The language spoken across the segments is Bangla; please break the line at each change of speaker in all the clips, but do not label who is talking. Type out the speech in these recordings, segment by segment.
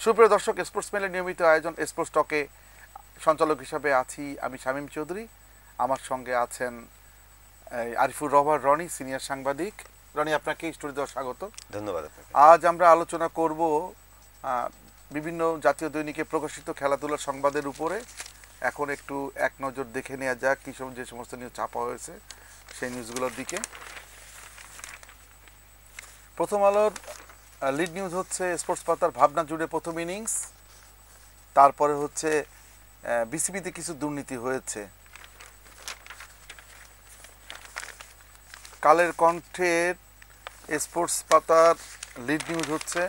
সুপ্রিয় দর্শক, স্পোর্টস মেলের নিয়মিত আয়োজন স্পোর্টস টকে সঞ্চালক হিসাবে আছি আমি শামীম চৌধুরী। আমার সঙ্গে আছেন আরিফুর রহমান রনি, সিনিয়র সাংবাদিক। রনি, আপনাকে স্টুডিওতে স্বাগত।
ধন্যবাদ আপনাকে।
আজ আমরা আলোচনা করব বিভিন্ন জাতীয় দৈনিকে প্রকাশিত খেলাধুলার সংবাদের উপরে। এখন একটু এক নজর দেখে নেওয়া যাক যে সমস্ত নিউজ ছাপা হয়েছে সেই নিউজগুলোর দিকে। প্রথম আলোর লিড নিউজ হচ্ছে স্পোর্টস পাতার ভাবনা জুড়ে প্রথম ইনিংস, তারপরে হচ্ছে বিসিবিতে কিছু দুর্নীতি হয়েছে। কালের কণ্ঠের স্পোর্টস পাতার লিড নিউজ হচ্ছে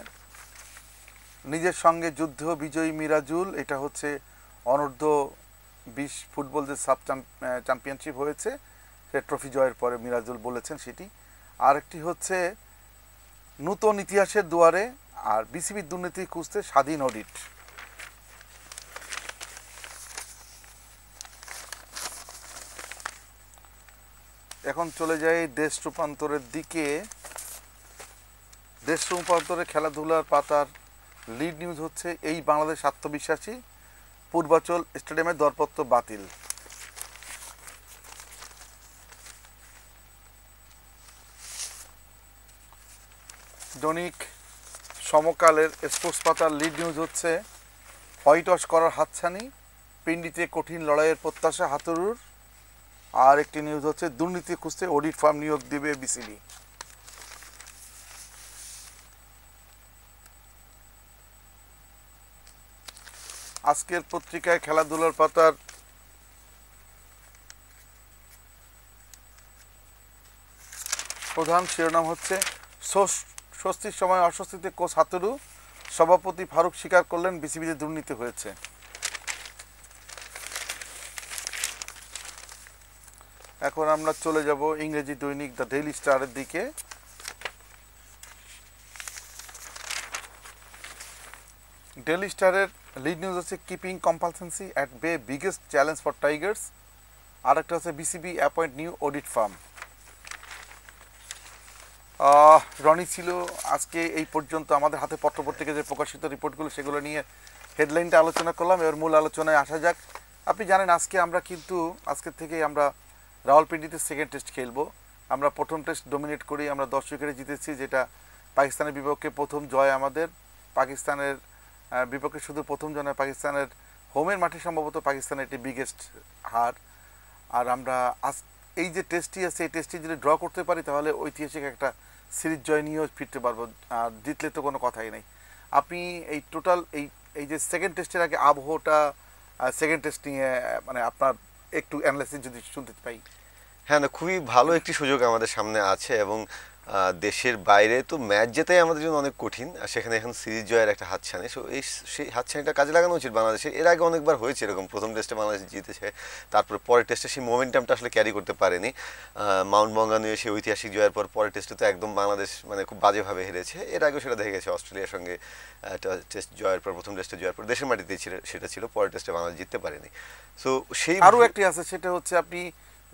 নিজের সঙ্গে যুদ্ধ বিজয়ী মিরাজুল। এটা হচ্ছে অনূর্ধ্ব 20 ফুটবল যে সাব চ্যাম্পিয়নশিপ হয়েছে সে ট্রফি জয়ের পরে মিরাজুল বলেছেন সেটি। আরেকটি হচ্ছে নূতন ইতিহাসের দুয়ারে, আর বিসিবির দুর্নীতি খুঁজতে স্বাধীন অডিট। এখন চলে যাই দেশ রূপান্তরের দিকে। দেশ রূপান্তরে খেলাধুলার পাতার লিড নিউজ হচ্ছে এই বাংলাদেশ আত্মবিশ্বাসী, পূর্বাচল স্টেডিয়ামের দরপত্র বাতিল। দৈনিক সমকালের স্পোর্টস পাতার লিড নিউজ হচ্ছে হোয়াইট ওয়াশ করার হাতছানি, পিন্ডিতে কঠিন লড়াইয়ের প্রত্যাশা হাতুরুর। আর একটি নিউজ হচ্ছে দুর্নীতি খুঁজতে অডিট ফার্ম নিয়োগ দেবে বিসিবি। আজকের পত্রিকায় খেলাধুলার পাতার প্রধান শিরোনাম হচ্ছে স্বস্তির সময় অস্বস্তিতে কোচ হাতুরু, সভাপতি ফারুক স্বীকার করলেন বিসিবিতে দুর্নীতি হয়েছে। এখন আমরা চলে যাব ইংরেজি দৈনিক দ্য ডেইলি স্টারের দিকে। ডেইলি স্টারের লিড নিউজ হচ্ছে keeping complacency at bay biggest challenge for Tigers. আর একটা হচ্ছে BCB appoint new audit firm. Roni ছিল আজকে এই পর্যন্ত আমাদের হাতে পত্রপত্রিকা যে প্রকাশিত রিপোর্টগুলো সেগুলো নিয়ে হেডলাইনটা আলোচনা করলাম। এবার মূল আলোচনায় আসা যাক। আপনি জানেন আজকের থেকেই আমরা রাওয়ালপিন্ডিতে সেকেন্ড টেস্ট খেলবো। আমরা প্রথম টেস্ট ডোমিনেট করি, আমরা 10 উইকেটে জিতেছি, যেটা পাকিস্তানের বিপক্ষে প্রথম জয় আমাদের। পাকিস্তানের বিপক্ষে শুধু প্রথম জয় নয়, পাকিস্তানের হোমের মাঠে সম্ভবত পাকিস্তানের এটি বিগেস্ট হার। আর আমরা এই যে টেস্টটি আছে এই টেস্টটি যদি ড্র করতে পারি তাহলে ঐতিহাসিক একটা সিরিজ জয় নিয়েও ফিরতে পারবো, আর জিতলে তো কোনো কথাই নেই। আপনি এই টোটাল এই যে সেকেন্ড টেস্টের আগে আবহাওয়াটা, সেকেন্ড টেস্ট নিয়ে মানে আপনার একটু অ্যানালাইসিস যদি শুনতে পাই।
হ্যাঁ, না, খুবই ভালো একটি সুযোগ আমাদের সামনে আছে এবং দেশের বাইরে তো ম্যাচ জেতাই আমাদের জন্য অনেক কঠিন, আর সেখানে এখন সিরিজ জয়ের একটা হাতছানি। সো সেই হাতছানিটা কাজে লাগানো উচিত বাংলাদেশের। এর আগে অনেকবার হয়েছে এরকম, প্রথম টেস্টে বাংলাদেশ জিতেছে, তারপরে পরের টেস্টে সেই মোমেন্টামটা আসলে ক্যারি করতে পারেনি। মাউন্ট মঙ্গানুয়ে সেই ঐতিহাসিক জয়ের পর পরের টেস্টে তো একদম বাংলাদেশ মানে খুব বাজেভাবে হেরেছে। এর আগেও সেটা দেখে গেছে অস্ট্রেলিয়ার সঙ্গে একটা টেস্ট জয়ের পর, প্রথম টেস্টে জয়ের পর দেশের মাটিতেই সেটা ছিল, পরের টেস্টে বাংলাদেশ জিততে পারেনি। সো সেই
আরও একটি আছে, সেটা হচ্ছে আপনি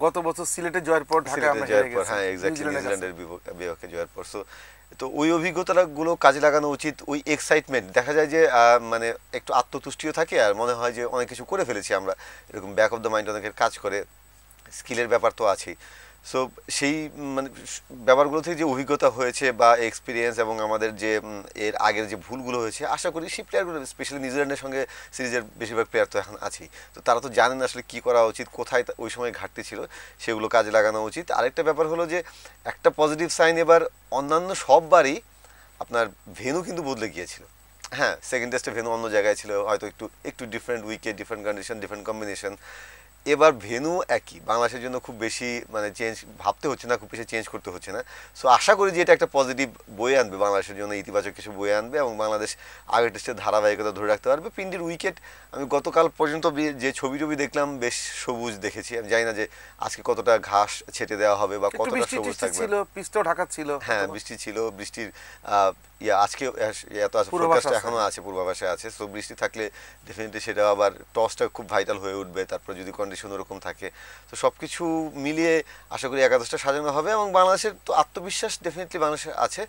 গত বছর সিলেটে জয়ের পর ঢাকা আমরা হেরে গেছি,
হ্যাঁ এক্স্যাক্টলি, নিউজিল্যান্ডের বিপক্ষে জয়ের পর। সো তো ওই অভিজ্ঞতাগুলো কাজে লাগানো উচিত। ওই এক্সাইটমেন্ট দেখা যায় যে মানে একটু আত্মতুষ্টিও থাকে, আর মনে হয় যে অনেক কিছু করে ফেলেছি আমরা, এরকম ব্যাক অফ দ্য মাইন্ড অনেকের কাজ করে। স্কিলের ব্যাপার তো আছেই। সো সেই মানে ব্যাপারগুলো থেকে যে অভিজ্ঞতা হয়েছে বা এক্সপিরিয়েন্স এবং আমাদের যে এর আগের যে ভুলগুলো হয়েছে, আশা করি সেই প্লেয়ারগুলো, স্পেশালি নিউজিল্যান্ডের সঙ্গে সিরিজের বেশিরভাগ প্লেয়ার তো এখন আছেই, তো তারা তো জানেন আসলে কী করা উচিত, কোথায় ওই সময় ঘাটতি ছিল, সেগুলো কাজে লাগানো উচিত। আরেকটা ব্যাপার হলো যে একটা পজিটিভ সাইন, এবার অন্যান্য সববারই আপনার ভেন্যু কিন্তু বদলে গিয়েছিল। হ্যাঁ, সেকেন্ড টেস্টে ভেন্যু অন্য জায়গায় ছিল, হয়তো একটু different wicket, different condition, different combination. এবার ভেন্যু একই, বাংলাদেশের জন্য খুব বেশি মানে চেঞ্জ ভাবতে হচ্ছে না, খুব বেশি চেঞ্জ করতে হচ্ছে না। সো আশা করি যে এটা একটা পজিটিভ বয়ে আনবে, বাংলাদেশের জন্য ইতিবাচক কিছু বয়ে আনবে এবং বাংলাদেশ আগের টেস্টের ধারাবাহিকতা ধরে রাখতে পারবে। পিন্ডির উইকেট আমি গতকাল পর্যন্ত যে ছবি দেখলাম বেশ সবুজ দেখেছি। আমি জানি না যে আজকে কতটা ঘাস ছেটে দেওয়া হবে বা কতটা সবুজ থাকবে।
পিচটাও ঢাকা ছিল,
হ্যাঁ বৃষ্টি ছিল, বৃষ্টির আজকে এত আছে, ফোরকাস্টে এখনো আছে, পূর্বাভাসে আছে। সো বৃষ্টি থাকলে ডেফিনেটলি সেটা আবার টসটা খুব ভাইটাল হয়ে উঠবে। তারপর যদি কন্ডিশন ওরকম থাকে। তো সব কিছু মিলিয়ে আশা করি একাদশটা সাজানো হবে এবং বাংলাদেশের তো আত্মবিশ্বাস ডেফিনেটলি বাংলাদেশের আছে,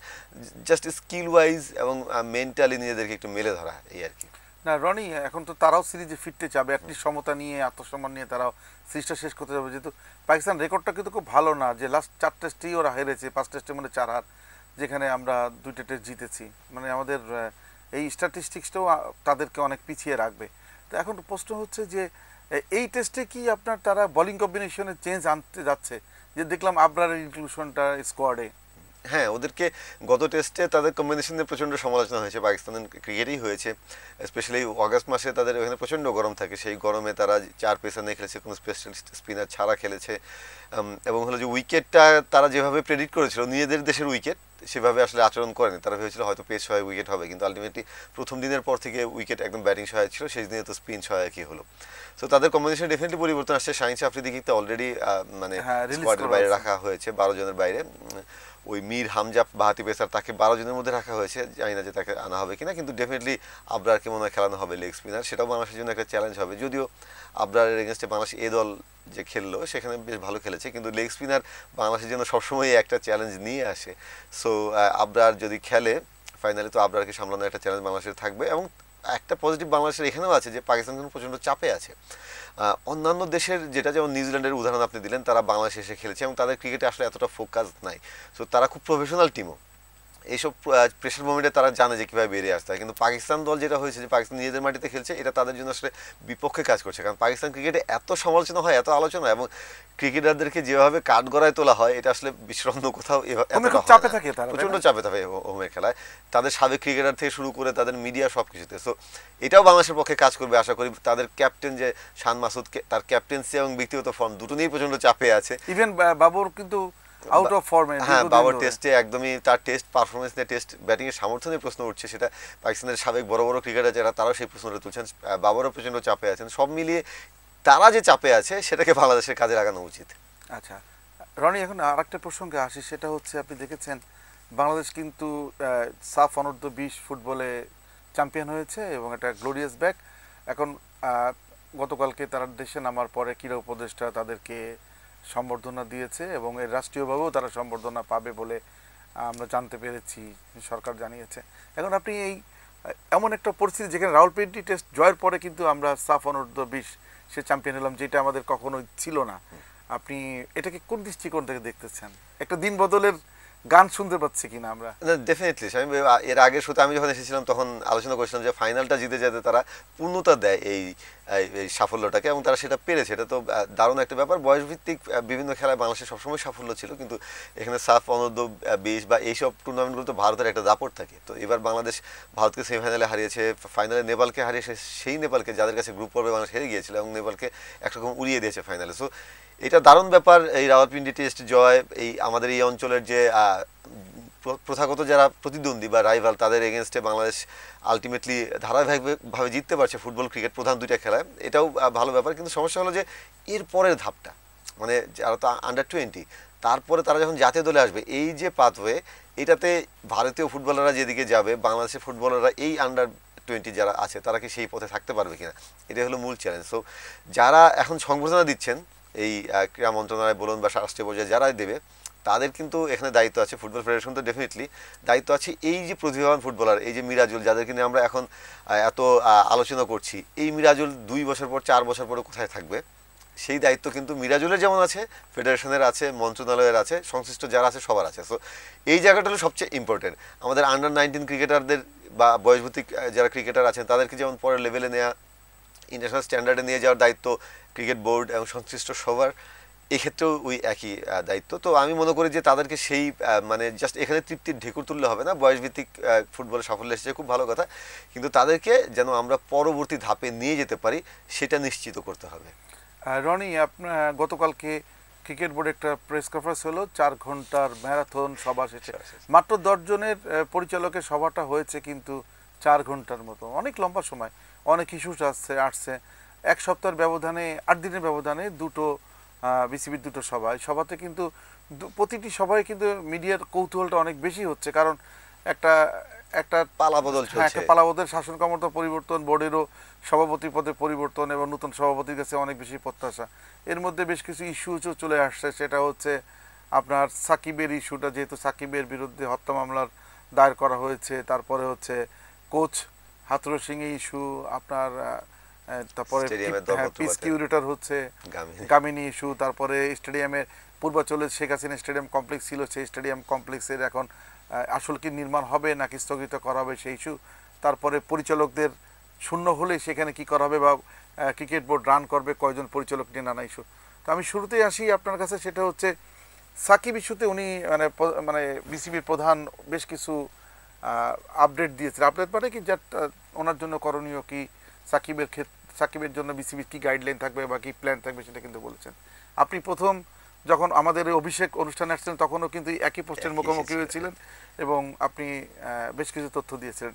জাস্ট স্কিল ওয়াইজ এবং মেন্টালি নিজেদেরকে একটু মেলে ধরা এই আর কি।
না রনি, এখন তো তারাও সিরিজে ফিরতে চাবে, একটি সমতা নিয়ে আত্মসম্মান নিয়ে তারাও সিরিজটা শেষ করতে যাবে, যেহেতু পাকিস্তান রেকর্ডটা কিন্তু খুব ভালো না, যে লাস্ট 4 টেস্টেই ওরা হেরেছে, 5 টেস্টের মধ্যে 4 হার, যেখানে আমরা 2টা টেস্ট জিতেছি। মানে আমাদের এই স্ট্যাটিস্টিক্সটাও তাদেরকে অনেক পিছিয়ে রাখবে। তো এখন প্রশ্ন হচ্ছে যে এই টেস্টে কি আপনার তারা বোলিং কম্বিনেশনে চেঞ্জ আনতে যাচ্ছে? যে দেখলাম আবরারের ইনক্লুশনটা স্কোয়াডে।
হ্যাঁ, ওদেরকে গত টেস্টে তাদের কম্বিনেশন নিয়ে প্রচণ্ড সমালোচনা হয়েছে, পাকিস্তানের ক্রিকেটেই হয়েছে। স্পেশালি অগাস্ট মাসে তাদের ওখানে প্রচণ্ড গরম থাকে, সেই গরমে তারা 4 পেসার নিয়ে খেলেছে, কোনো স্পেশালিস্ট স্পিনার ছাড়া খেলেছে। এবং হলো যে উইকেটটা তারা যেভাবে প্রেডিক্ট করেছিল নিজেদের দেশের উইকেট, সেভাবে আসলে আচরণ করেনি। তারা ভেবেছিল হয়তো পেস সহায়ক উইকেট হবে, কিন্তু আলটিমেটলি প্রথম দিনের পর থেকে উইকেট একদম ব্যাটিং সহায়ক ছিল, শেষ দিনে তো স্পিন সহায়কই হলো। সো তাদের কম্বিনেশন ডেফিনেটলি পরিবর্তন আসছে। শাহিন আফ্রিদিকে তো অলরেডি মানে স্কোয়াডের বাইরে রাখা হয়েছে, 12 জনের বাইরে। ওই মীর হামজা বাহাতি পেসার, তাকে 12 জনের মধ্যে রাখা হয়েছে, জানি না যে তাকে আনা হবে কিনা, কিন্তু ডেফিনেটলি আবরারকে মনে হয় খেলানো হবে লেগ স্পিনার। সেটাও বাংলাদেশের জন্য একটা চ্যালেঞ্জ হবে, যদিও আবরারের এগেনস্টে বাংলাদেশ এ দল যে খেললো সেখানে বেশ ভালো খেলেছে, কিন্তু লেগ স্পিনার বাংলাদেশের জন্য সবসময় একটা চ্যালেঞ্জ নিয়ে আসে। সো আবরার যদি খেলে ফাইনালি, তো আবরারকে সামলানোর একটা চ্যালেঞ্জ বাংলাদেশের থাকবে। এবং একটা পজিটিভ বাংলাদেশের এখানেও আছে যে পাকিস্তান কিন্তু প্রচণ্ড চাপে আছে। অন্যান্য দেশের, যেটা যেমন নিউজিল্যান্ডের উদাহরণ আপনি দিলেন, তারা বাংলাদেশে এসে খেলেছে এবং তাদের ক্রিকেটে আসলে এতটা ফোকাস নাই। সো তারা খুব প্রফেশনাল টিমও, এইসব প্রেশার মোমেন্টে তারা জানে যে কীভাবে বেরিয়ে আসতে হয়। কিন্তু পাকিস্তান দল যেটা হয়েছে, যে পাকিস্তান নিজেদের মাটিতে খেলছে, এটা তাদের জন্য আসলে বিপক্ষে কাজ করছে। কারণ পাকিস্তান ক্রিকেটে এত সমালোচনা হয়, এত আলোচনা, এবং ক্রিকেটারদেরকে যেভাবে কাঠগড়ায় তোলা হয়, এটা আসলে বিশ্বের অন্য কোথাও
চাপে থাকে,
প্রচণ্ড চাপে থাকে হোমের খেলায়, তাদের সাবেক ক্রিকেটার থেকে শুরু করে তাদের মিডিয়া সব কিছুতে। সো এটাও বাংলাদেশের পক্ষে কাজ করবে আশা করি। তাদের ক্যাপ্টেন যে শান মাসুদ, তার ক্যাপ্টেন্সি এবং ব্যক্তিগত ফর্ম দুটো নিয়েই প্রচণ্ড চাপে আছে।
ইভেন বাবর কিন্তু আউট অফ ফর্মে।
হ্যাঁ, বাবর টেস্টে একদমই, তার টেস্ট পারফরমেন্স নিয়ে, টেস্ট ব্যাটিংয়ের সামর্থ্য নিয়ে প্রশ্ন উঠছে। সেটা পাকিস্তানের সাবেক বড় বড় ক্রিকেটার যারা, তারাও সেই প্রশ্নটা তুলছেন। বাবরও প্রচণ্ড চাপে আছেন। সব মিলিয়ে তারা যে চাপে আছে, সেটাকে বাংলাদেশের কাজে লাগানো উচিত।
আচ্ছা রনি, এখন আর একটা প্রসঙ্গে আসি, সেটা হচ্ছে আপনি দেখেছেন বাংলাদেশ কিন্তু সাফ অনূর্ধ্ব 20 ফুটবলে চ্যাম্পিয়ন হয়েছে এবং এটা গ্লোরিয়াস ব্যাক। এখন গতকালকে তারা দেশে নামার পরে ক্রীড়া উপদেষ্টা তাদেরকে সম্বর্ধনা দিয়েছে এবং এর রাষ্ট্রীয়ভাবেও তারা সম্বর্ধনা পাবে বলে আমরা জানতে পেরেছি, সরকার জানিয়েছে। এখন আপনি এই এমন একটা পরিস্থিতি, যেখানে রাওয়ালপিন্ডি টেস্ট জয়ের পরে কিন্তু আমরা সাফ অনূর্ধ্ব 20 সে চ্যাম্পিয়ন হলাম, যেটা আমাদের কখনোই ছিল না। আপনি এটাকে কোন দৃষ্টিকোণ থেকে দেখতেছেন? একটা দিন বদলের গান শুনতে পাচ্ছি কিনা আমরা?
ডেফিনেটলি এর আগে শুধু আমি যখন এসেছিলাম তখন আলোচনা করেছিলাম যে ফাইনালটা জিতে যেতে তারা পূর্ণতা দেয় এই এই সাফল্যটাকে, এবং তারা সেটা পেরেছে। এটা তো দারুণ একটা ব্যাপার। বয়সভিত্তিক বিভিন্ন খেলায় বাংলাদেশের সবসময় সাফল্য ছিল, কিন্তু এখানে সাফ অনূর্ধ্ব 20 বা এইসব টুর্নামেন্টগুলো তো ভারতের একটা দাপট থাকে। তো এবার বাংলাদেশ ভারতকে সেমিফাইনালে হারিয়েছে, ফাইনালে নেপালকে হারিয়েছে, সেই নেপালকে যাদের কাছে গ্রুপ পর্বে বাংলাদেশ হেরে গিয়েছিল, এবং নেপালকে একরকম উড়িয়ে দিয়েছে ফাইনালে। সো এটা দারুণ ব্যাপার। এই রাওয়ালপিন্ডি টেস্ট জয়, এই আমাদের এই অঞ্চলের যে প্রথাগত যারা প্রতিদ্বন্দ্বী বা রাইভাল, তাদের এগেনস্টে বাংলাদেশ আলটিমেটলি ধারাবাহিকভাবে জিততে পারছে ফুটবল ক্রিকেট প্রধান দুইটা খেলায়, এটাও ভালো ব্যাপার। কিন্তু সমস্যা হলো যে এর পরের ধাপটা, মানে যারা তো আন্ডার 20, তারপরে তারা যখন জাতীয় দলে আসবে, এই যে পাথওয়ে, এটাতে ভারতীয় ফুটবলাররা যেদিকে যাবে, বাংলাদেশের ফুটবলাররা এই আন্ডার 20 যারা আছে, তারা কি সেই পথে থাকতে পারবে কিনা, এটাই হলো মূল চ্যালেঞ্জ। সো যারা এখন সংবর্ধনা দিচ্ছেন, এই ক্রীড়া মন্ত্রণালয় বলুন বা রাষ্ট্রীয় পর্যায়ে যারাই দেবে, তাদের কিন্তু এখানে দায়িত্ব আছে। ফুটবল ফেডারেশন তো ডেফিনেটলি দায়িত্ব আছে। এই যে প্রতিভাবান ফুটবলার, এই যে মিরাজুল, যাদেরকে নিয়ে আমরা এখন এত আলোচনা করছি, এই মিরাজুল 2 বছর পর 4 বছর পরে কোথায় থাকবে, সেই দায়িত্ব কিন্তু মিরাজুলের যেমন আছে, ফেডারেশনের আছে, মন্ত্রণালয়ের আছে, সংশ্লিষ্ট যারা আছে সবার আছে। সো এই জায়গাটা হলো সবচেয়ে ইম্পর্টেন্ট। আমাদের আন্ডার 19 ক্রিকেটারদের বা বয়সভিত্তিক যারা ক্রিকেটার আছেন, তাদেরকে যেমন পরের লেভেলে নেওয়া, ইন্টারন্যাশনাল স্ট্যান্ডার্ডে নিয়ে যাওয়ার দায়িত্ব ক্রিকেট বোর্ড এবং সংশ্লিষ্ট সবার, এক্ষেত্রেও ওই একই দায়িত্ব। তো আমি মনে করি যে তাদেরকে সেই মানে জাস্ট এখানে তৃপ্তির ঢেকুর তুললে হবে না। বয়সভিত্তিক ফুটবলে সাফল্য এসেছে, খুব ভালো কথা, কিন্তু তাদেরকে যেন আমরা পরবর্তী ধাপে নিয়ে যেতে পারি, সেটা নিশ্চিত করতে হবে।
রনি, আপনার গতকালকে ক্রিকেট বোর্ডে একটা প্রেস কনফারেন্স হলো, 4 ঘন্টার ম্যারাথন সভা শেষে মাত্র 10 জনের পরিচালকের সভাটা হয়েছে, কিন্তু 4 ঘন্টার মতো, অনেক লম্বা সময়, অনেক ইস্যুস আসছে। 1 সপ্তাহের ব্যবধানে, 8 দিনের ব্যবধানে দুটো বিসিবির দুটো সভা, সভাতে কিন্তু প্রতিটি সভায় কিন্তু মিডিয়ার কৌতূহলটা অনেক বেশি হচ্ছে। কারণ একটা একটা
পালাবদল
হ্যাঁ,
চলছে।
একটা পালাবদল, শাসন ক্ষমতা পরিবর্তন, বোর্ডেরও সভাপতি পদে পরিবর্তন এবং নতুন সভাপতির কাছে অনেক বেশি প্রত্যাশা। এর মধ্যে বেশ কিছু ইস্যু চলে আসছে, সেটা হচ্ছে আপনার সাকিবের ইস্যুটা, যেহেতু সাকিবের বিরুদ্ধে হত্যা মামলার দায়ের করা হয়েছে। তারপরে হচ্ছে কোচ হাথুরুর সিং এর ইস্যু, আপনার তারপরে
স্টেডিয়ামের
পিস
দরপত্র
কিউরেটর হচ্ছে
গামিনী।
গামিনী ইস্যু, তারপরে স্টেডিয়ামের পূর্বাচলে শেখ হাসিনা স্টেডিয়াম কমপ্লেক্স ছিল, সেই স্টেডিয়াম কমপ্লেক্সের এখন আসল কি নির্মাণ হবে নাকি স্থগিত করা হবে সেই ইস্যু। তারপরে পরিচালকদের শূন্য হলে সেখানে কি করা হবে, বা ক্রিকেট বোর্ড রান করবে কয়জন পরিচালক নিয়ে, নানা ইস্যু। তো আমি শুরুতেই আসি আপনার কাছে, সেটা হচ্ছে সাকিব ইস্যুতে উনি মানে বিসিবির প্রধান বেশ কিছু আপডেট দিয়েছেন। আপডেট মানে কি, যা ওনার জন্য করণীয় কি, সাকিবের জন্য বিসিবির কি গাইডলাইন থাকবে বা কি প্ল্যান থাকবে সেটা কিন্তু বলেছেন। আপনি প্রথম যখন আমাদের এই অভিষেক অনুষ্ঠানে আসছিলেন তখনও কিন্তু একই পোস্টের মুখোমুখি হয়েছিলেন এবং আপনি বেশ কিছু তথ্য দিয়েছিলেন।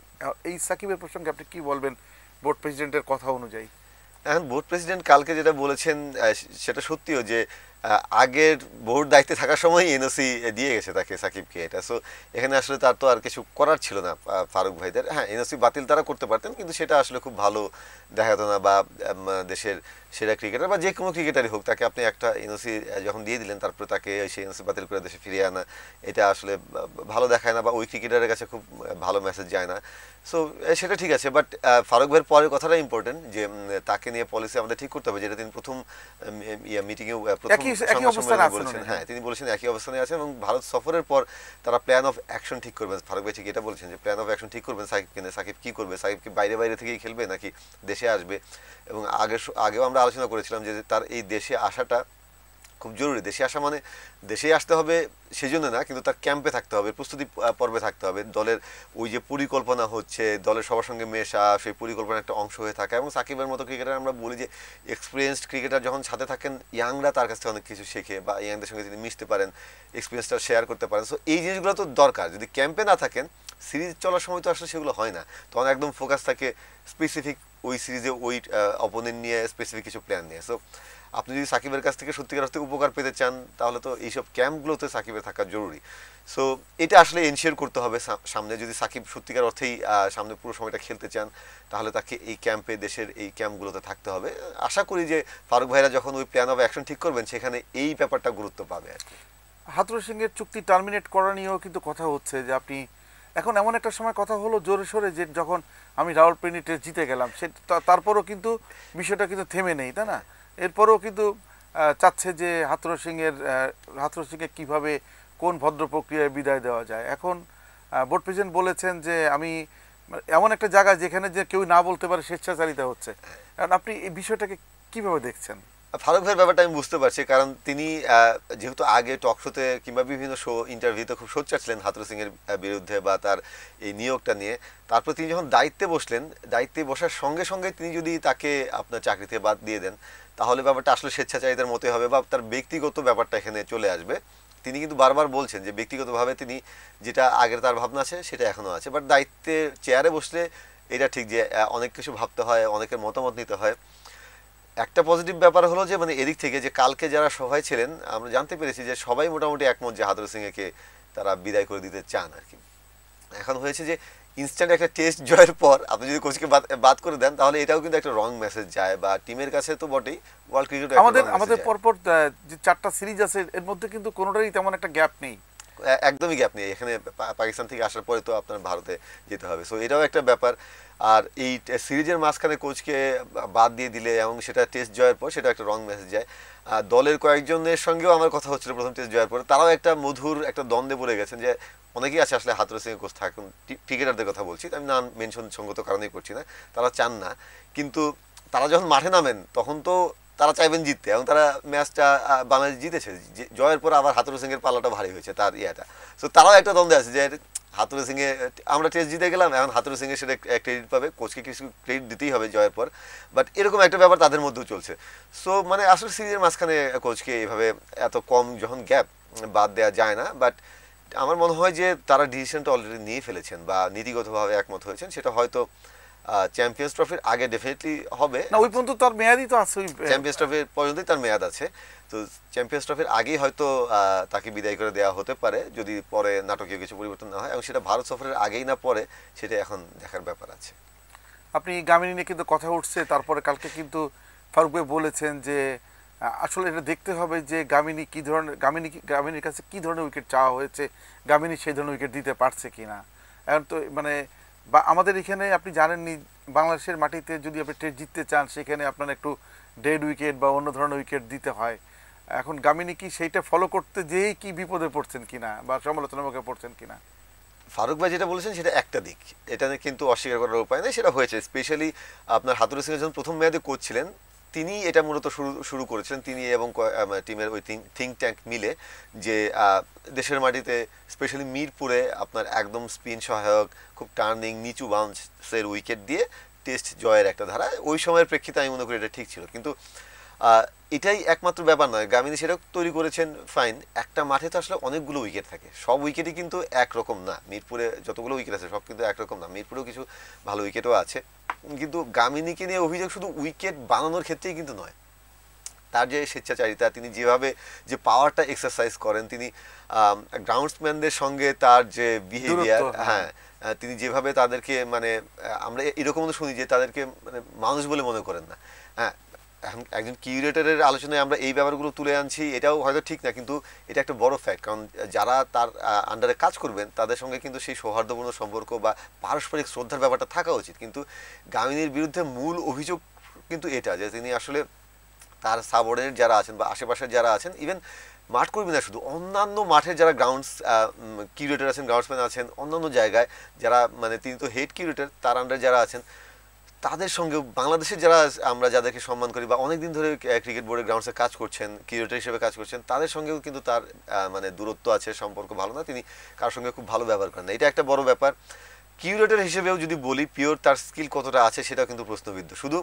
এই সাকিবের প্রসঙ্গে আপনি কি বলবেন বোর্ড প্রেসিডেন্টের কথা অনুযায়ী?
এখন বোর্ড প্রেসিডেন্ট কালকে যেটা বলেছেন সেটা সত্যিও যে আগের বোর্ড দায়িত্বে থাকার সময় এনওসি দিয়ে গেছে তাকে, সাকিবকে। এটা সো এখানে আসলে তার তো আর কিছু করার ছিল না ফারুক ভাইদের। হ্যাঁ, এনওসি বাতিল তারা করতে পারতেন, কিন্তু সেটা আসলে খুব ভালো দেখাতো না। বা দেশের সেরা ক্রিকেটার বা যে কোনো ক্রিকেটারই হোক, তাকে আপনি একটা এনওসি যখন দিয়ে দিলেন তারপরে তাকে সেই এনওসি বাতিল করে দেশে ফিরিয়ে আনা, এটা আসলে ভালো দেখায় না বা ওই ক্রিকেটারের কাছে খুব ভালো মেসেজ যায় না। সো সেটা ঠিক আছে, বাট ফারুক ভাইয়ের পরের কথাটা ইম্পর্টেন্ট যে তাকে নিয়ে পলিসি আমাদের ঠিক করতে হবে, যেটা তিনি প্রথম মিটিংয়ে প্রথম সংবাদ সম্মেলনে বলেছেন। হ্যাঁ, তিনি বলেছেন একই অবস্থানে আছেন এবং ভারত সফরের পর তারা প্ল্যান অফ অ্যাকশন ঠিক করবেন। ফারুক ভাই ঠিক এটা বলেছেন যে প্ল্যান অফ অ্যাকশন ঠিক করবেন সাকিবকে নিয়ে। সাকিব কি করবে, সাকিব কি বাইরে বাইরে থেকেই খেলবে নাকি দেশে আসবে। এবং আগেও আমরা আলোচনা করেছিলাম যে তার এই দেশে আসাটা খুব জরুরি। দেশে আসা মানে দেশে আসতে হবে সেজন্য না, কিন্তু তার ক্যাম্পে থাকতে হবে, প্রস্তুতি পর্বে থাকতে হবে, দলের ওই যে পরিকল্পনা হচ্ছে, দলের সবার সঙ্গে মেশা, সেই পরিকল্পনার একটা অংশ হয়ে থাকা। এবং সাকিবের মতো ক্রিকেটার আমরা বলি যে এক্সপিরিয়েন্সড ক্রিকেটার যখন সাথে থাকেন, ইয়াংরা তার কাছ থেকে অনেক কিছু শেখে বা ইয়াংদের সঙ্গে তিনি মিশতে পারেন, এক্সপিরিয়েন্সটা শেয়ার করতে পারেন। সো এই জিনিসগুলো তো দরকার। যদি ক্যাম্পে না থাকেন, সিরিজ চলার সময় তো আসলে সেগুলো হয় না, তখন একদম ফোকাস থাকে স্পেসিফিক ওই সিরিজে ওই অপোনেন্ট নিয়ে, স্পেসিফিক কিছু প্ল্যান নিয়ে। সো আপনি যদি সাকিবের কাছ থেকে সত্যিকার অর্থে উপকার পেতে চান, তাহলে তো এইসব ক্যাম্পগুলোতে সাকিবের থাকা জরুরি। সো এটা আসলে এনশিওর করতে হবে সামনে, যদি সাকিব সত্যিকার অর্থেই সামনে পুরো সময়টা খেলতে চান, তাহলে তাকে এই ক্যাম্পে, দেশের এই ক্যাম্পগুলোতে থাকতে হবে। আশা করি যে ফারুক ভাইরা যখন ওই প্ল্যান অফ অ্যাকশন ঠিক করবেন, সেখানে এই ব্যাপারটা গুরুত্ব পাবে আর কি।
হাথুরুর সিংয়ের চুক্তি টার্মিনেট করা নিয়েও কিন্তু কথা হচ্ছে যে আপনি এখন এমন একটা সময় কথা হলো জোরে সোরে যে যখন আমি রাওয়ালপিন্ডি টেস্ট জিতে গেলাম, সে তারপরও কিন্তু বিষয়টা কিন্তু থেমে নেই, তাই না? এরপরেও কিন্তু চাচ্ছে যে হাথুরুর সিংকে কীভাবে, কোন ভদ্র প্রক্রিয়ায় বিদায় দেওয়া যায়। এখন বোর্ড প্রেসিডেন্ট বলেছেন যে আমি এমন একটা জায়গা যেখানে যে কেউ না বলতে পারে স্বেচ্ছাচারিতা হচ্ছে। কারণ আপনি এই বিষয়টাকে কীভাবে দেখছেন?
ফারুক ভাইয়ের ব্যাপারটা আমি বুঝতে পারছি, কারণ তিনি যেহেতু আগে টক শোতে কিংবা বিভিন্ন শো ইন্টারভিউতে খুব সোচ্চার ছিলেন হাথুরু সিং এর বিরুদ্ধে বা তার এই নিয়োগটা নিয়ে। তারপর তিনি যখন দায়িত্বে বসলেন, দায়িত্বে বসার সঙ্গে সঙ্গে তিনি যদি তাকে আপনার চাকরি থেকে বাদ দিয়ে দেন, তাহলে ব্যাপারটা আসলে স্বেচ্ছাচারিতার মতোই হবে বা তার ব্যক্তিগত ব্যাপারটা এখানে চলে আসবে। তিনি কিন্তু বারবার বলছেন যে ব্যক্তিগতভাবে তিনি যেটা আগের তার ভাবনা আছে সেটা এখনও আছে, বাট দায়িত্বের চেয়ারে বসলে এটা ঠিক যে অনেক কিছু ভাবতে হয়, অনেকের মতামত নিতে হয়। একটা পজিটিভ ব্যাপার হলো যে মানে এদিক থেকে যে কালকে যারা সবাই ছিলেন, আমরা জানতে পেরেছি যে সবাই মোটামুটি একমত যে হাথুরু সিংকে তারা বিদায় করে দিতে চান আর কি। এখন হয়েছে যে ইনস্ট্যান্ট একটা টেস্ট জয়ের পর আপনি যদি কোচকে বাদ করে দেন, তাহলে এটাও কিন্তু একটা রং মেসেজ যায় বা টিমের কাছে তো বটেই, ওয়ার্ল্ড ক্রিকেট
আমাদের পরপর যে 4টা সিরিজ আছে এর মধ্যে কিন্তু কোনোটারই তেমন একটা গ্যাপ নেই,
একদমই গ্যাপ নেই। এখানে পাকিস্তান থেকে আসার পরে তো আপনার ভারতে যেতে হবে, সো এটাও একটা ব্যাপার। আর এই সিরিজের মাঝখানে কোচকে বাদ দিয়ে দিলে এবং সেটা টেস্ট জয়ের পর, সেটা একটা রং মেসেজ যায়। দলের কয়েকজনের সঙ্গেও আমার কথা হচ্ছিল প্রথম টেস্ট জয়ের পর, তারাও একটা মধুর একটা দ্বন্দ্বে পড়ে গেছেন যে অনেকেই আছে আসলে হাথুরু সিং কোচ থাকুন, ক্রিকেটারদের কথা বলছি, আমি নাম মেনশন সঙ্গত কারণেই করছি না, তারা চান না। কিন্তু তারা যখন মাঠে নামেন তখন তো তারা চাইবেন জিততে, এবং তারা ম্যাচটা বাংলাদেশ জিতেছে, জয়ের পর আবার হাথুরু সিংয়ের পাল্লাটা ভারী হয়েছে তার ইয়েটা। সো তারাও একটা দ্বন্দ্বে আছে যে হাথুরু সিংয়ে আমরা টেস্ট জিতে গেলাম, এখন হাথুরু সিংয়ের সেটা ক্রেডিট পাবে, কোচকে কিছু ক্রেডিট দিতেই হবে জয়ের পর, বাট এরকম একটা ব্যাপার তাদের মধ্যেও চলছে। সো মানে আসলে সিরিজের মাঝখানে কোচকে এভাবে এত কম যখন গ্যাপ, বাদ দেওয়া যায় না। বাট আমার মনে হয় যে তারা ডিসিশনটা অলরেডি নিয়ে ফেলেছেন বা নীতিগতভাবে একমত হয়েছেন, সেটা হয়তো চ্যাম্পিয়ন্স ট্রফির আগে ডেফিনেটলি হবে
না, ওই পর্যন্ত তার মেয়াদই তো আছে, ওই
চ্যাম্পিয়ন্স ট্রফির পর্যন্তই তার মেয়াদ আছে। তো চ্যাম্পিয়ন্স ট্রফির আগেই হয়তো তাকে বিদায় করে দেওয়া হতে পারে যদি পরে নাটকীয় কিছু পরিবর্তন না হয়, এবং সেটা ভারত সফরের আগেই না পরে সেটা এখন দেখার ব্যাপার আছে।
আপনি গামিনী নিয়ে কিন্তু কথা উঠছে, তারপরে কালকে কিন্তু ফারুক ভাই বলেছেন যে আসলে এটা দেখতে হবে যে গামিনী কি ধরনের, গামিনীর কাছে কি ধরনের উইকেট চাওয়া হয়েছে, গামিনী সেই ধরনের উইকেট দিতে পারছে কিনা। এখন তো মানে বা আমাদের এখানে আপনি জানেননি, বাংলাদেশের মাটিতে যদি আপনি টেস্ট জিততে চান সেখানে আপনার একটু ডেড উইকেট বা অন্য ধরনের উইকেট দিতে হয়। এখন গামিনী কি সেইটা ফলো করতে যেই কি বিপদে পড়ছেন কিনা বা সমালোচনার মুখে পড়ছেন কিনা?
ফারুক ভাই যেটা বলেছেন সেটা একটা দিক, এটা নিয়ে কিন্তু অস্বীকার করার উপায় নেই, সেটা হয়েছে। স্পেশালি আপনার হাতুরু সিং যখন প্রথম মেয়াদে কোচ ছিলেন তিনি এটা মূলত শুরু করেছিলেন, তিনি এবং টিমের ওই থিঙ্ক ট্যাঙ্ক মিলে, যে দেশের মাটিতে স্পেশালি মিরপুরে আপনার একদম স্পিন সহায়ক, খুব টার্নিং নিচু বাউন্সের উইকেট দিয়ে টেস্ট জয়ের একটা ধারা, ওই সময়ের প্রেক্ষিতে আমি মনে করি এটা ঠিক ছিল। কিন্তু এটাই একমাত্র ব্যাপার নয়, গামিনী সেটা তৈরি করেছেন ফাইন। একটা মাঠে তো আসলে অনেকগুলো উইকেট থাকে, সব উইকেটই কিন্তু একরকম না। মিরপুরে যতগুলো উইকেট আছে সব কিন্তু একরকম না, মিরপুরেও কিছু ভালো উইকেটও আছে। কিন্তু গামিনীকে নিয়ে অভিযোগ শুধু উইকেট বানানোর ক্ষেত্রেই কিন্তু নয়, তার যে স্বেচ্ছাচারিতা, তিনি যেভাবে যে পাওয়ারটা এক্সারসাইজ করেন, তিনি গ্রাউন্ডসম্যানদের সঙ্গে তার যে বিহেভিয়ার, হ্যাঁ তিনি যেভাবে তাদেরকে মানে আমরা এরকমও শুনি যে তাদেরকে মানে মানুষ বলে মনে করেন না। হ্যাঁ, একজন কিউরেটরের আলোচনায় আমরা এই ব্যাপারগুলো তুলে আনছি, এটাও হয়তো ঠিক না, কিন্তু এটা একটা বড় ফ্যাক্ট। কারণ যারা তার আন্ডারে কাজ করবেন তাদের সঙ্গে কিন্তু সেই সৌহার্দ্যপূর্ণ সম্পর্ক বা পারস্পরিক শ্রদ্ধার ব্যাপারটা থাকা উচিত। কিন্তু গামিনীর বিরুদ্ধে মূল অভিযোগ কিন্তু এটা যে তিনি আসলে তার সাবঅর্ডিনেট যারা আছেন বা আশেপাশের যারা আছেন, ইভেন মাঠ কর্মী না শুধু, অন্যান্য মাঠের যারা গ্রাউন্ডস কিউরেটর আছেন, গ্রাউন্ডসম্যান আছেন, অন্যান্য জায়গায় যারা মানে তিনি তো হেড কিউরেটর, তার আন্ডারে যারা আছেন তাদের সঙ্গে বাংলাদেশের যারা আমরা যাদেরকে সম্মান করি বা অনেকদিন ধরে ক্রিকেট বোর্ডের গ্রাউন্ডসে কাজ করছেন, কিউরেটর হিসেবে কাজ করছেন, তাদের সঙ্গেও কিন্তু তার মানে দূরত্ব আছে, সম্পর্ক ভালো না, তিনি কার সঙ্গে খুব ভালো ব্যবহার করেন না, এটা একটা বড় ব্যাপার। কিউরেটর হিসেবেও যদি বলি পিওর তার স্কিল কতটা আছে সেটাও কিন্তু প্রশ্নবিদ্ধ। শুধু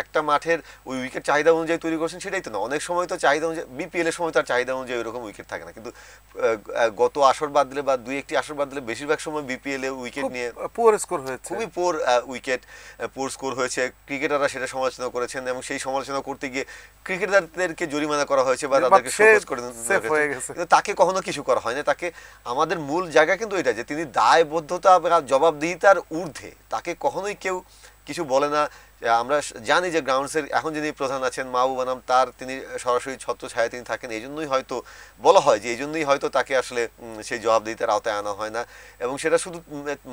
একটা মাঠের ওই উইকেট চাহিদা অনুযায়ী তৈরি করছেন সেটাই তো না, অনেক সময় তো চাহিদা অনুযায়ী বিপিএল এর সময় তার চাহিদা অনুযায়ী ওইরকম উইকেট থাকে না। কিন্তু গত আসর বাদ দিলে বা দুই একটি আসর বাদ দিলে বেশিরভাগ সময় বিপিএল এ উইকেট নিয়ে
পুয়ার স্কোর হয়েছে,
খুবই পোর উইকেট, পোর স্কোর হয়েছে। ক্রিকেটাররা সেটা সমালোচনা করেছেন এবং সেই সমালোচনা করতে গিয়ে ক্রিকেটারদেরকে জরিমানা করা হয়েছে বা তাদেরকে শোকজ করে দেওয়া হয়েছে, কিন্তু তাকে কখনো কিছু করা হয় না। তাকে আমাদের মূল জায়গা কিন্তু এটা যে তিনি দায়বদ্ধতা বা জবাবদিহিতার ঊর্ধ্বে, তাকে কখনোই কেউ কিছু বলে না। আমরা জানি যে গ্রাউন্ডসের এখন যিনি প্রধান আছেন মাহবুব আনাম, তার তিনি সরাসরি ছত্রছায়ায় তিনি থাকেন, এই জন্যই হয়তো বলা হয় যে এই জন্যই হয়তো তাকে আসলে সেই জবাবদিহিতার আওতায় আনা হয় না। এবং সেটা শুধু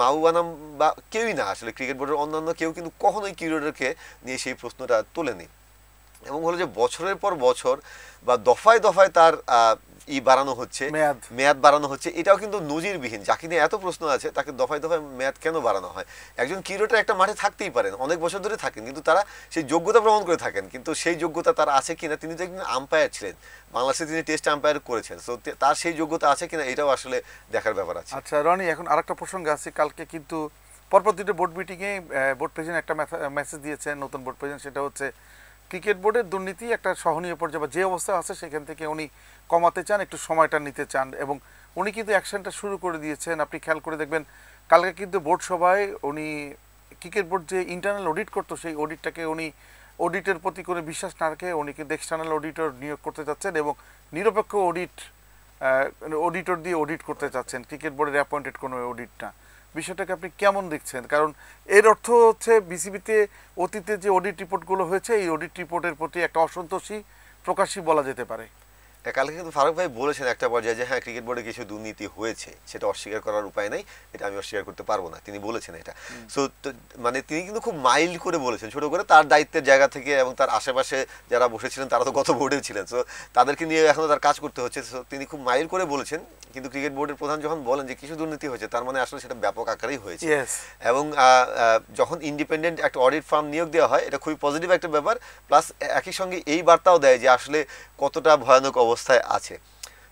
মাহবুব আনাম বা কেউই না, আসলে ক্রিকেট বোর্ডের অন্যান্য কেউ কিন্তু কখনোই কিউরেটরকে নিয়ে সেই প্রশ্নটা তোলেনি। এবং হলো যে বছরের পর বছর বা দফায় দফায় তার বাড়ানো হচ্ছে, মেয়াদ বাড়ানো হচ্ছে, এটাও কিন্তু নজিরবিহীন। যাকে নিয়ে এত প্রশ্ন আছে তাকে দফায় দফায় মেয়াদ কেন বাড়ানো হয়? একজন কিউরেটর একটা মাঠে থাকতেই পারেন, অনেক বছর ধরে থাকেন, কিন্তু তারা সেই যোগ্যতা প্রমাণ করে থাকেন, কিন্তু সেই যোগ্যতা তার আছে কিনা, তিনি তো একজন আম্পায়ার ছিলেন, বাংলাদেশে তিনি টেস্ট আম্পায়ার করেছেন, তো তার সেই যোগ্যতা আছে কিনা এটাও আসলে দেখার ব্যাপার আছে।
আচ্ছা রনি, এখন আরেকটা প্রসঙ্গে আছে, কালকে কিন্তু পরপর দুটো বোর্ড মিটিংয়ে বোর্ড প্রেসিডেন্ট একটা মেসেজ দিয়েছেন, নতুন বোর্ড প্রেসিডেন্ট, সেটা হচ্ছে ক্রিকেট বোর্ডের দুর্নীতি একটা সহনীয় পর্যায়ে বা যে অবস্থা আছে সেখান থেকে উনি কমাতে চান, একটু সময়টা নিতে চান, এবং উনি কিন্তু অ্যাকশনটা শুরু করে দিয়েছেন। আপনি খেয়াল করে দেখবেন কালকে কিন্তু বোর্ড সভায় উনি ক্রিকেট বোর্ড যে ইন্টারনাল অডিট করতো সেই অডিটটাকে উনি অডিটের প্রতি কোনো বিশ্বাস না রেখে উনি কিন্তু এক্সটার্নাল অডিটর নিয়োগ করতে চাচ্ছেন এবং নিরপেক্ষ অডিটর দিয়ে অডিট করতে চাচ্ছেন, ক্রিকেট বোর্ডের অ্যাপয়েন্টেড কোনো অডিট না। বিষয়টাকে আপনি কেমন দেখছেন? কারণ এর অর্থ হচ্ছে বিসিবিতে অতীতে যে অডিট রিপোর্টগুলো হয়েছে এই অডিট রিপোর্টের প্রতি একটা অসন্তোষী প্রকাশই বলা যেতে পারে।
কালকে কিন্তু ফারুক ভাই বলেছেন একটা পর্যায়ে যে হ্যাঁ ক্রিকেট বোর্ডে কিছু দুর্নীতি হয়েছে, সেটা অস্বীকার করার উপায় নেই, এটা আমি অস্বীকার করতে পারবো না, তিনি বলেছেন এটা। সো মানে তিনি কিন্তু খুব মাইল্ড করে বলেছেন, ছোট করে, তার দায়িত্বের জায়গা থেকে, এবং তার আশেপাশে যারা বসেছিলেন তারা তো গত বোর্ডে ছিলেন, সো তাদেরকে নিয়ে এখনও তার কাজ করতে হচ্ছে, সো তিনি খুব মাইল্ড করে বলেছেন। কিন্তু ক্রিকেট বোর্ডের প্রধান যখন বলেন যে কিছু দুর্নীতি হয়েছে, তার মানে আসলে সেটা ব্যাপক আকারেই হয়েছে। এবং যখন ইন্ডিপেন্ডেন্ট একটা অডিট ফার্ম নিয়োগ দেওয়া হয়, এটা খুবই পজিটিভ একটা ব্যাপার, প্লাস একই সঙ্গে এই বার্তাও দেয় যে আসলে কতটা ভয়ানক অবস্থায় আছে।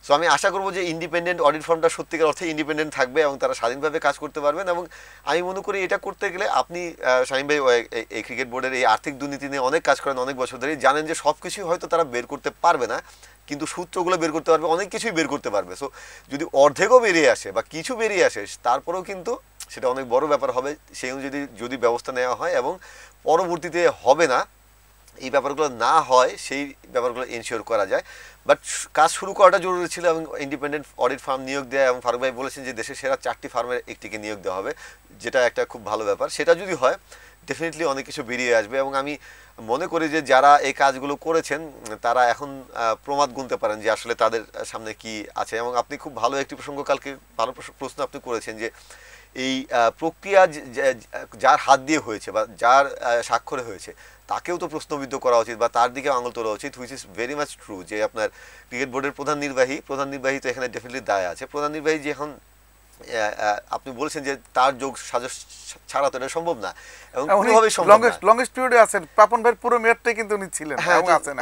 সো আমি আশা করবো যে ইন্ডিপেন্ডেন্ট অডিট ফার্মটা সত্যিকার অর্থে ইন্ডিপেন্ডেন্ট থাকবে এবং তারা স্বাধীনভাবে কাজ করতে পারবেন। এবং আমি মনে করি এটা করতে গেলে আপনি শামীম ভাই এই ক্রিকেট বোর্ডের এই আর্থিক দুর্নীতি নিয়ে অনেক কাজ করেন অনেক বছর ধরে, জানেন যে সব কিছুই হয়তো তারা বের করতে পারবে না, কিন্তু সূত্রগুলো বের করতে পারবে, অনেক কিছুই বের করতে পারবে। সো যদি অর্ধেকও বেরিয়ে আসে বা কিছু বেরিয়ে আসে, তারপরেও কিন্তু সেটা অনেক বড় ব্যাপার হবে। সেই অনুযায়ী যদি ব্যবস্থা নেওয়া হয় এবং পরবর্তীতে হবে না, এই ব্যাপারগুলো না হয়, সেই ব্যাপারগুলো এনশিওর করা যায়। বাট কাজ শুরু করাটা জরুরি ছিল এবং ইন্ডিপেন্ডেন্ট অডিট ফার্ম নিয়োগ দেয়, এবং ফারুক ভাই বলেছেন যে দেশের সেরা 4টি ফার্মের একটিকে নিয়োগ দেওয়া হবে, যেটা একটা খুব ভালো ব্যাপার। সেটা যদি হয় ডেফিনেটলি অনেক কিছু বেরিয়ে আসবে। এবং আমি মনে করি যে যারা এই কাজগুলো করেছেন তারা এখন প্রমাদ গুনতে পারেন যে আসলে তাদের সামনে কি আছে। এবং আপনি খুব ভালো একটি প্রসঙ্গ, কালকে ভালো প্রশ্ন আপনি করেছেন যে এই প্রক্রিয়া যার হাত দিয়ে হয়েছে বা যার স্বাক্ষরে হয়েছে তাকেও তো প্রশ্নবিদ্ধ করা উচিত বা তার দিকে আঙুল তোলা উচিত, which is very much true. যে আপনার ক্রিকেট বোর্ডের প্রধান নির্বাহী তো এখানে ডেফিনেটলি দায় আছে। প্রধান নির্বাহী যে এখন আপনি বলেছেন যে তার যোগ সাজস ছাড়া তো এটা সম্ভব না এবং কোনোভাবেই সম্ভব না।
লংগেস্ট পিরিয়ডে আছেন, পাপন ভাই পুরো মেয়াদটাই কিন্তু উনি ছিলেন।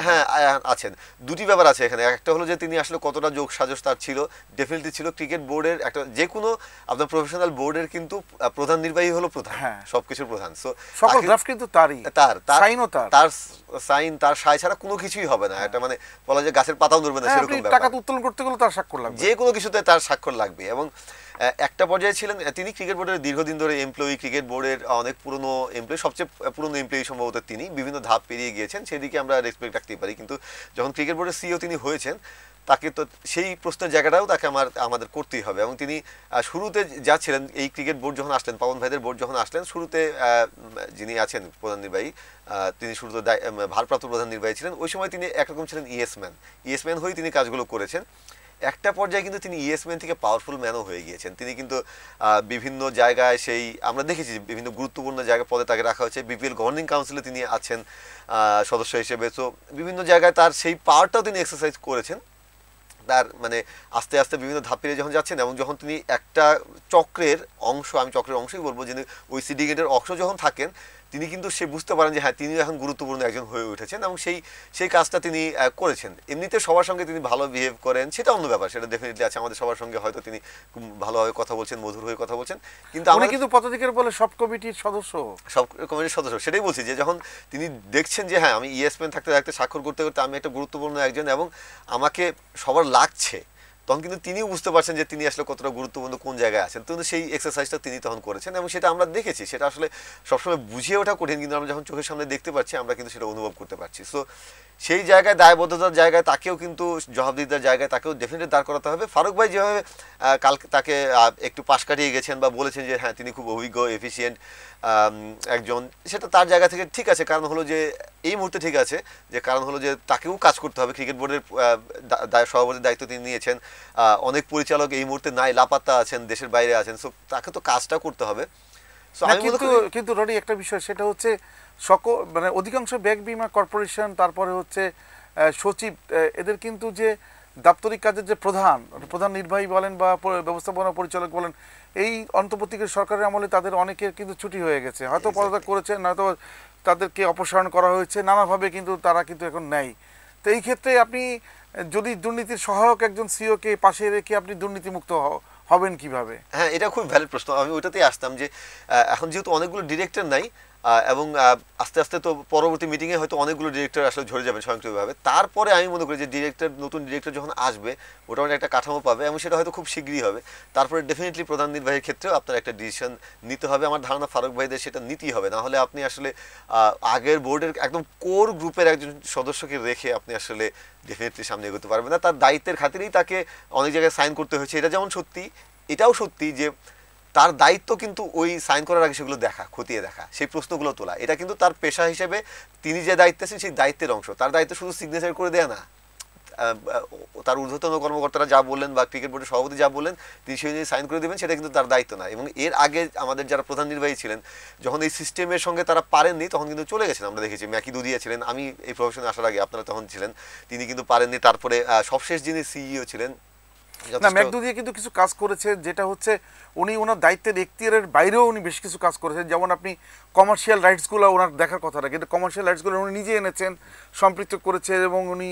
হ্যাঁ আছেন। দুটি ব্যাপার আছে এখানে, একটা হলো যে তিনি আসলে কতটা যোগ সাজস তার ছিল, ডেফিনেটলি ছিল। ক্রিকেট বোর্ডের একটা যে কোনো আপনার প্রফেশনাল বোর্ডের কিন্তু প্রধান নির্বাহী হলো প্রধান, সবকিছুর প্রধান। সো
সকল ড্রাফট কিন্তু তারই,
তার
সাইন
তার সাই ছাড়া কোনো কিছুই হবে না। এটা মানে বলা যায় গাছের পাতাও ধরবে না সেরকম ব্যাপার।
টাকা উত্তোলন করতে গেলে তার স্বাক্ষর লাগবে,
যে কোনো কিছুতে তার স্বাক্ষর লাগবে। এবং একটা পর্যায়ে ছিলেন তিনি ক্রিকেট বোর্ডের দীর্ঘদিন ধরে এমপ্লয়ি, ক্রিকেট বোর্ডের অনেক পুরনো এমপ্লয়ি, সবচেয়ে পুরনো এমপ্লয়ি সম্ভবত তিনি, বিভিন্ন ধাপ পেরিয়ে গিয়েছেন, সেদিকে আমরা রেসপেক্ট রাখতেই পারি। কিন্তু যখন ক্রিকেট বোর্ডের সিইও তিনি হয়েছেন, তাকে তো সেই প্রশ্নের জায়গাটাও তাকে আমাদের করতেই হবে। এবং তিনি শুরুতে যা ছিলেন, এই ক্রিকেট বোর্ড যখন আসলেন, পাবন ভাইদের বোর্ড যখন আসলেন, শুরুতে যিনি আছেন প্রধান নির্বাহী, তিনি শুরুতে ভারপ্রাপ্ত প্রধান নির্বাহী ছিলেন। ওই সময় তিনি একরকম ছিলেন ইয়েসম্যান হয়েই তিনি কাজগুলো করেছেন। একটা পর্যায়ে কিন্তু তিনি ইয়েসম্যান থেকে পাওয়ারফুল ম্যানও হয়ে গিয়েছেন। তিনি কিন্তু বিভিন্ন জায়গায় সেই আমরা দেখেছি বিভিন্ন গুরুত্বপূর্ণ জায়গায় পদে তাকে রাখা হয়েছে। বিপিএল গভর্নিং কাউন্সিলে তিনি আছেন সদস্য হিসেবে। তো বিভিন্ন জায়গায় তার সেই পাওয়ারটাও তিনি এক্সারসাইজ করেছেন। তার মানে আস্তে আস্তে বিভিন্ন ধাপ পেরিয়ে যখন যাচ্ছেন এবং যখন তিনি একটা চক্রের অংশ, আমি চক্রের অংশই বলবো, যিনি ওই সিন্ডিকেটের অংশ যখন থাকেন, তিনি কিন্তু সে বুঝতে পারেন যে হ্যাঁ তিনি এখন গুরুত্বপূর্ণ একজন হয়ে উঠেছেন এবং সেই কাজটা তিনি করেছেন। এমনিতে সবার সঙ্গে তিনি ভালো বিহেভ করেন, সেটা অন্য ব্যাপার, সেটা ডেফিনেটলি আছে। আমাদের সবার সঙ্গে হয়তো তিনি খুব ভালোভাবে কথা বলছেন, মধুর হয়ে কথা বলছেন, কিন্তু আমরা
কিন্তু পদাধিকার বলে সব কমিটির সদস্য,
সেটাই বলছি যে যখন তিনি দেখছেন যে হ্যাঁ আমি ইএসপিএন থাকতে থাকতে স্বাক্ষর করতে করতে আমি একটা গুরুত্বপূর্ণ একজন এবং আমাকে সবার লাগছে, তখন কিন্তু তিনিও বুঝতে পারছেন যে তিনি আসলে কতটা গুরুত্বপূর্ণ কোন জায়গায় আছেন। কিন্তু সেই এক্সারসাইজটা তিনি তখন করেছেন এবং সেটা আমরা দেখেছি। সেটা আসলে সবসময় বুঝিয়ে ওঠা কঠিন, কিন্তু আমরা যখন চোখের সামনে দেখতে পাচ্ছি আমরা কিন্তু সেটা অনুভব করতে পারছি। সো সেই জায়গায় দায়বদ্ধতার জায়গায় তাকেও কিন্তু জবাবদিহিতার জায়গায় তাকেও ডেফিনেটলি দাঁড় করাতে হবে। ফারুক ভাই যেভাবে কালকে তাকে একটু পাশ কাটিয়ে গেছেন বা বলেছেন যে হ্যাঁ তিনি খুব অভিজ্ঞ এফিসিয়েন্ট একজন, সেটা তার জায়গা থেকে ঠিক আছে। কারণ হলো যে এই মুহূর্তে ঠিক আছে, যে কারণ হলো যে তাকেও কাজ করতে হবে। ক্রিকেট বোর্ডের সভাপতির দায়িত্ব তিনি নিয়েছেন, অনেক পরিচালক এই মুহূর্তে নাই, লাপাত্তা আছেন, দেশের বাইরে আছেন। সো তাকে তো কাজটা করতে হবে।
কিন্তু রনি একটা বিষয়, সেটা হচ্ছে মানে অধিকাংশ ব্যাংক বীমা কর্পোরেশন, তারপরে হচ্ছে সচিব, এদের কিন্তু যে দাপ্তরিক কাজের যে প্রধান নির্বাহী বলেন বা ব্যবস্থাপনা পরিচালক বলেন, এই অন্তর্বর্তীকালীন সরকারের আমলে তাদের অনেকের কিন্তু ছুটি হয়ে গেছে, হয়তো পদত্যাগ করেছেন, নয়তো তাদেরকে অপসারণ করা হয়েছে, নানাভাবে কিন্তু তারা কিন্তু এখন নেই। তো এই ক্ষেত্রে আপনি যদি দুর্নীতির সহায়ক একজন সিইওকে পাশে রেখে আপনি দুর্নীতিমুক্ত হবেন কিভাবে?
হ্যাঁ, এটা খুব ভ্যালিড প্রশ্ন। আমি ওইটাতেই আসতাম যে এখন যেহেতু অনেকগুলো ডিরেক্টর নাই এবং আস্তে আস্তে তো পরবর্তী মিটিংয়ে হয়তো অনেকগুলো ডিরেক্টর আসলে ঝরে যাবেন স্বয়ংক্রিয়ভাবে। তারপরে আমি মনে করি যে নতুন ডিরেক্টর যখন আসবে মোটামুটি একটা কাঠামো পাবে এবং সেটা হয়তো খুব শীঘ্রই হবে। তারপরে ডেফিনেটলি প্রধান নির্বাহীর ক্ষেত্রেও আপনার একটা ডিসিশন নিতে হবে। আমার ধারণা ফারুক ভাইদের সেটা নিতেই হবে, না হলে আপনি আসলে আগের বোর্ডের একদম কোর গ্রুপের একজন সদস্যকে রেখে আপনি আসলে ডেফিনেটলি সামনে এগোতে পারবেন না। তার দায়িত্বের খাতিরেই তাকে অনেক জায়গায় সাইন করতে হয়েছে, এটা যেমন সত্যি, এটাও সত্যি যে তার দায়িত্ব কিন্তু ওই সাইন করার আগে সেগুলো দেখা, খতিয়ে দেখা, সেই প্রশ্নগুলো তোলা, এটা কিন্তু তার পেশা হিসেবে তিনি যে দায়িত্বে আছেন সেই দায়িত্বের অংশ। তার দায়িত্ব শুধু সিগনেচার করে দেয়া না, তার ঊর্ধ্বতন কর্মকর্তারা যা বললেন বা ক্রিকেট বোর্ডের সভাপতি যা বললেন তিনি সেই অনুযায়ী সাইন করে দেবেন, সেটা কিন্তু তার দায়িত্ব না। এবং এর আগে আমাদের যারা প্রধান নির্বাহী ছিলেন, যখন এই সিস্টেমের সঙ্গে তারা পারেননি তখন কিন্তু চলে গেছেন। আমরা দেখেছি ম্যাকি দুদিয়া ছিলেন, আমি এই প্রফেশনে আসার আগে, আপনারা তখন ছিলেন, তিনি কিন্তু পারেননি। তারপরে সবশেষ যিনি সিইও ছিলেন,
না ম্যাকডু দিয়ে কিন্তু কিছু কাজ করেছে, যেটা হচ্ছে উনি ওনার দায়িত্বের এখতিয়ারের বাইরেও উনি বেশ কিছু কাজ করেছেন। যেমন আপনি কমার্শিয়াল রাইটসগুলো ওনার দেখার কথা না, কিন্তু কমার্শিয়াল রাইটসগুলো উনি নিজে এনেছেন, সম্পৃক্ত করেছে এবং উনি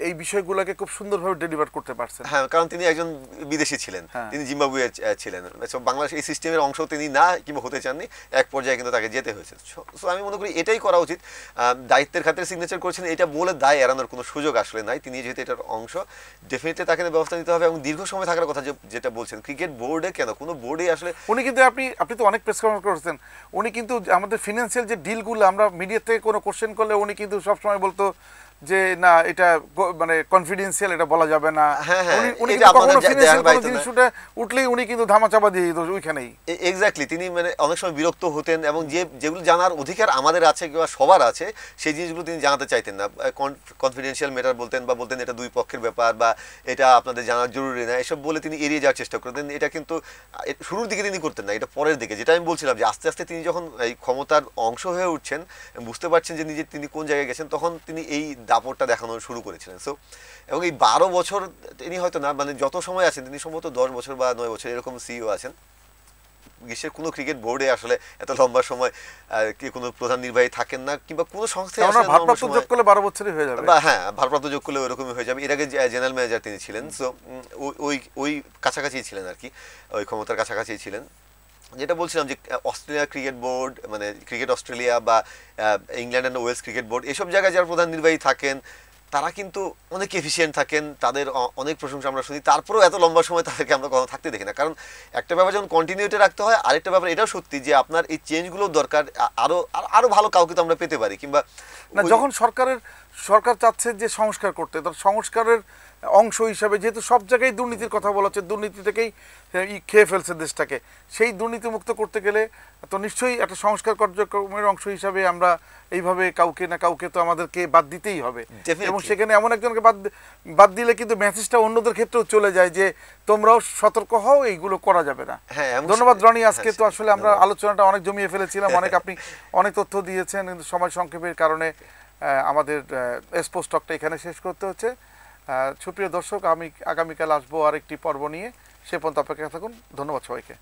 এই বিষয়গুলোকে খুব সুন্দরভাবে ডেলিভার করতে পারছেন।
হ্যাঁ, কারণ তিনি একজন বিদেশি ছিলেন,
হ্যাঁ।
তিনি জিম্বাবুয়ের ছিলেন, সো বাংলাদেশ এই সিস্টেমের অংশ তিনি না কিংবা হতে চাননি, এক পর্যায়ে কিন্তু তাকে যেতে হয়েছে। সো আমি মনে করি এটাই করা উচিত। দায়িত্বের খাতিরে সিগনেচার করেছেন, এটা বলে দায় এড়ানোর কোনো সুযোগ আসলে নাই। তিনি যেহেতু এটার অংশ, ডেফিনেটলি তাকে ব্যবস্থা নিতে হবে এবং দীর্ঘ সময় থাকার কথা যেটা বলছেন, ক্রিকেট বোর্ডে কেন, কোনো বোর্ডে আসলে
উনি কিন্তু আপনি তো অনেক প্রেস কনফারেন্স করেছেন, উনি কিন্তু আমাদের ফিনান্সিয়াল যে ডিলগুলো আমরা মিডিয়া থেকে কোনো কোশ্চেন করলে উনি কিন্তু সবসময় বলতো যে না এটা মানে কনফিডেন্সিয়াল, এটা বলা যাবে না।
হ্যাঁ, হ্যাঁ,
উনি
এটা
কিন্তু
আপনাদের
কখনো ফিনান্সিয়াল
দেখার
কোনো জিনিস উঠলেই উনি কিন্তু ধামাচাপা দিয়ে দিত ওইখানেই।
এক্স্যাক্টলি, তিনি মানে অনেক সময় বিরক্ত হতেন এবং যেগুলো জানার অধিকার আমাদের আছে কিংবা সবার আছে সেই জিনিসগুলো তিনি জানাতে চাইতেন না। কনফিডেন্সিয়াল ম্যাটার বলতেন, বা বলতেন এটা দুই পক্ষের ব্যাপার, বা এটা আপনাদের জানার জরুরি না, এসব বলে তিনি এড়িয়ে যাওয়ার চেষ্টা করতেন। এটা কিন্তু শুরুর দিকে তিনি করতেন না, এটা পরের দিকে। যেটা আমি বলছিলাম যে আস্তে আস্তে তিনি যখন এই ক্ষমতার অংশ হয়ে উঠছেন, বুঝতে পারছেন যে নিজে তিনি কোন জায়গায় গেছেন, তখন তিনি এই দাপটটা দেখানো শুরু করেছিলেন। সো এবং এই 12 বছর তিনি হয়তো না, মানে যত সময় আছেন তিনি সম্ভবত 10 বছর বা 9 বছর এরকম সিইও আছেন। বিশ্বের কোনো ক্রিকেট বোর্ডে আসলে এত লম্বা সময় কি কোনো প্রধান নির্বাহী থাকেন না, কিংবা কোনো সংস্থায়
ভারপ্রাপ্ত যোগ করলে 12 বছরই হয়ে যাবে।
বা হ্যাঁ, ভারপ্রাপ্ত যোগ করলে ওইরকমই হয়ে যাবে। এর আগে জেনারেল ম্যানেজার তিনি ছিলেন, সো ওই কাছাকাছি ছিলেন আর কি, ওই ক্ষমতার কাছাকাছি ছিলেন। যেটা বলছিলাম যে অস্ট্রেলিয়া ক্রিকেট বোর্ড, মানে ক্রিকেট অস্ট্রেলিয়া বা England and Wales cricket board, এসব জায়গায় যারা প্রধান নির্বাহী থাকেন তারা কিন্তু অনেক এফিসিয়েন্ট থাকেন, তাদের অনেক প্রশংসা আমরা শুনি, তারপরেও এত লম্বা সময় তাদেরকে আমরা কখনো থাকতে দেখি না। কারণ একটা ব্যাপার যখন কন্টিনিউটি রাখতে হয়, আরেকটা ব্যাপার এটাও সত্যি যে আপনার এই চেঞ্জগুলোর দরকার, আরো ভালো কাউকে তো আমরা পেতে পারি, কিংবা
না যখন সরকার চাচ্ছে যে সংস্কার করতে, তার সংস্কারের অংশ হিসাবে যেহেতু সব জায়গায় দুর্নীতির কথা বলা হচ্ছে, দুর্নীতি থেকেই খেয়ে ফেলছে দেশটাকে, সেই দুর্নীতি মুক্ত করতে গেলে তো নিশ্চয়ই একটা সংস্কার কার্যক্রমের অংশ হিসাবে আমরা এইভাবে কাউকে না কাউকে তো আমাদেরকে বাদ দিতেই হবে। এবং সেখানে এমন একজনকে বাদ দিলে কিন্তু মেসেজটা অন্যদের ক্ষেত্রেও চলে যায় যে তোমরাও সতর্ক হও, এইগুলো করা যাবে না। ধন্যবাদ রনি। আজকে তো আসলে আমরা আলোচনাটা অনেক জমিয়ে ফেলেছিলাম, আপনি অনেক তথ্য দিয়েছেন, কিন্তু সময় সংক্ষেপের কারণে আমাদের স্পোর্টস টকটা এখানে শেষ করতে হচ্ছে। সুপ্রিয় দর্শক, আমি আগামীকাল আসবো আরেকটি পর্ব নিয়ে, সে পর্যন্ত অপেক্ষা থাকুন। ধন্যবাদ সবাইকে।